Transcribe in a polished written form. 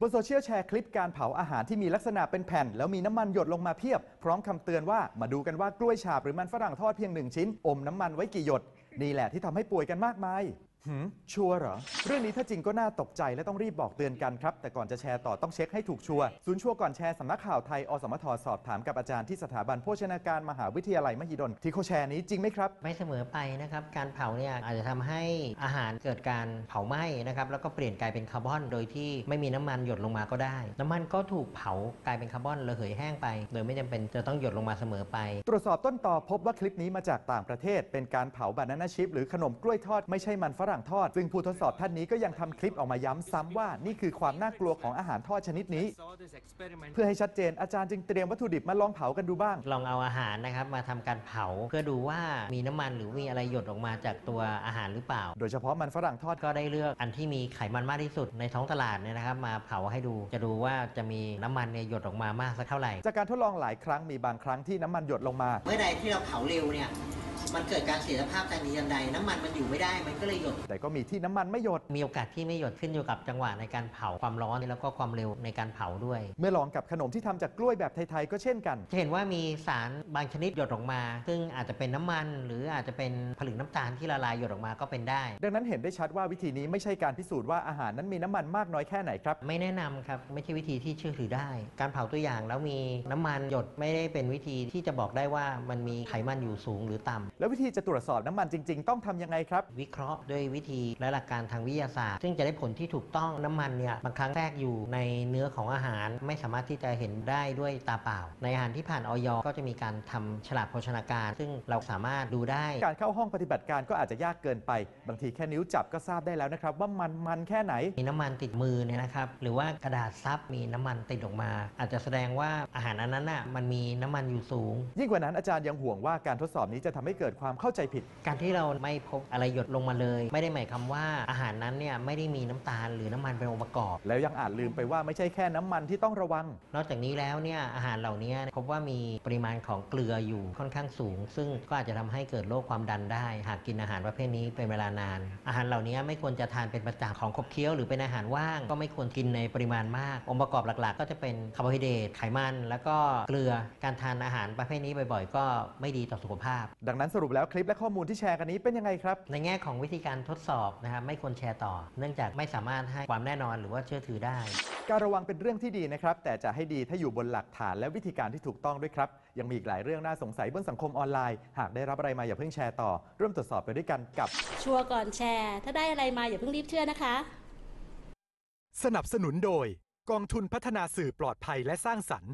บนโซเชียลแชร์คลิปการเผาอาหารที่มีลักษณะเป็นแผ่นแล้วมีน้ำมันหยดลงมาเพียบพร้อมคำเตือนว่ามาดูกันว่ากล้วยฉาบหรือมันฝรั่งทอดเพียง1 ชิ้นอมน้ำมันไว้กี่หยดนี่แหละที่ทำให้ป่วยกันมากมายชัวร์เหรอเรื่องนี้ถ้าจริงก็น่าตกใจและต้องรีบบอกเตือนกันครับแต่ก่อนจะแชร์ต่อต้องเช็คให้ถูกชัวร์ศูนย์ชัวร์ก่อนแชร์สำนักข่าวไทยอสมทสอบถามกับอาจารย์ที่สถาบันโภชนาการมหาวิทยาลัยมหิดลที่เขาแชร์นี้จริงไหมครับไม่เสมอไปนะครับการเผาเนี่ยอาจจะทำให้อาหารเกิดการเผาไหม้นะครับแล้วก็เปลี่ยนกลายเป็นคาร์บอนโดยที่ไม่มีน้ำมันหยดลงมาก็ได้น้ำมันก็ถูกเผากลายเป็นคาร์บอนระเหยแห้งไปโดยไม่จำเป็นจะต้องหยดลงมาเสมอไปตรวจสอบต้นตอพบว่าคลิปนี้มาจากต่างประเทศเป็นการเผาบานาน่าชิพหรือขนมกล้วยทอดไม่ใช่มันฝรั่งทอดซึ่งผู้ทดสอบท่านนี้ก็ยังทำคลิปออกมาย้ำซ้ำว่านี่คือความน่ากลัวของอาหารทอดชนิดนี้เพื่อให้ชัดเจนอาจารย์จึงเตรียมวัตถุดิบมาลองเผากันดูบ้างลองเอาอาหารนะครับมาทำการเผาเพื่อดูว่ามีน้ำมันหรือมีอะไรหยดออกมาจากตัวอาหารหรือเปล่าโดยเฉพาะมันฝรั่งทอดก็ได้เลือกอันที่มีไขมันมากที่สุดในท้องตลาดเนี่ยนะครับมาเผาให้ดูจะดูว่าจะมีน้ำมันเนี่ยหยดออกมามากสักเท่าไหร่จากการทดลองหลายครั้งมีบางครั้งที่น้ำมันหยดลงมาเมื่อใดที่เราเผาเร็วเนี่ยมันเกิดการเสียสภาพทันทีทันใดน้ำมันอยู่ไม่ได้มันก็เลยหยดแต่ก็มีที่น้ำมันไม่หยดมีโอกาสที่ไม่หยดขึ้นอยู่กับจังหวะในการเผาความร้อนแล้วก็ความเร็วในการเผาด้วยเมื่อลองกับขนมที่ทำจากกล้วยแบบไทยๆก็เช่นกันจะเห็นว่ามีสารบางชนิดหยดออกมาซึ่งอาจจะเป็นน้ำมันหรืออาจจะเป็นผลึกน้ำตาลที่ละลายหยดออกมาก็เป็นได้ดังนั้นเห็นได้ชัดว่าวิธีนี้ไม่ใช่การพิสูจน์ว่าอาหารนั้นมีน้ำมันมากน้อยแค่ไหนครับไม่แนะนำครับไม่ใช่วิธีที่เชื่อถือได้การเผาตัวอย่างแล้วมีน้ำมันหยดไม่ได้เป็นวิธีที่จะบอกได้ว่ามันมีไขมันอยู่สูงหรือต่ำแล้ววิธีจะตรวจสอบน้ำมันจริงๆต้องทำยังไงครับวิเคราะห์ด้วยวิธีและหลักการทางวิทยาศาสตร์ซึ่งจะได้ผลที่ถูกต้องน้ำมันเนี่ยบางครั้งแทรกอยู่ในเนื้อของอาหารไม่สามารถที่จะเห็นได้ด้วยตาเปล่าในอาหารที่ผ่านอย.ก็จะมีการทำฉลากโภชนาการซึ่งเราสามารถดูได้การเข้าห้องปฏิบัติการก็อาจจะยากเกินไปบางทีแค่นิ้วจับก็ทราบได้แล้วนะครับว่ามันแค่ไหนมีน้ำมันติดมือเนี่ยนะครับหรือว่ากระดาษซับมีน้ำมันติดออกมาอาจจะแสดงว่าอาหารนั้นน่ะมันมีน้ำมันอยู่สูงยิ่งกว่านั้นอาจารย์ยังห่วงว่าการทดสอบนี้จะทำให้เกิดความเข้าใจผิดการที่เราไม่พบอะไรหยดลงมาเลยไม่ได้หมายความว่าอาหารนั้นเนี่ยไม่ได้มีน้ำตาลหรือน้ำมันเป็นองค์ประกอบแล้วยังอาจลืมไปว่าไม่ใช่แค่น้ำมันที่ต้องระวังนอกจากนี้แล้วเนี่ยอาหารเหล่านี้พบว่ามีปริมาณของเกลืออยู่ค่อนข้างสูงซึ่งก็อาจจะทำให้เกิดโรคความดันได้หากกินอาหารประเภทนี้เป็นเวลานานอาหารเหล่านี้ไม่ควรจะทานเป็นประจำของขบเคี้ยวหรือเป็นอาหารว่างก็ไม่ควรกินในปริมาณมากองค์ประกอบหลักๆก็จะเป็นคาร์โบไฮเดรตไขมันแล้วก็เกลือการทานอาหารประเภทนี้บ่อยๆก็ไม่ดีต่อสุขภาพดังนั้นสรุปแล้วคลิปและข้อมูลที่แชร์กันนี้เป็นยังไงครับในแง่ของวิธีการทดสอบนะครับไม่ควรแชร์ต่อเนื่องจากไม่สามารถให้ความแน่นอนหรือว่าเชื่อถือได้การระวังเป็นเรื่องที่ดีนะครับแต่จะให้ดีถ้าอยู่บนหลักฐานและวิธีการที่ถูกต้องด้วยครับยังมีอีกหลายเรื่องน่าสงสัยบนสังคมออนไลน์หากได้รับอะไรมาอย่าเพิ่งแชร์ต่อร่วมตรวจสอบไปด้วยกันกับชัวร์ก่อนแชร์ถ้าได้อะไรมาอย่าเพิ่งรีบเชื่อนะคะสนับสนุนโดยกองทุนพัฒนาสื่อปลอดภัยและสร้างสรรค์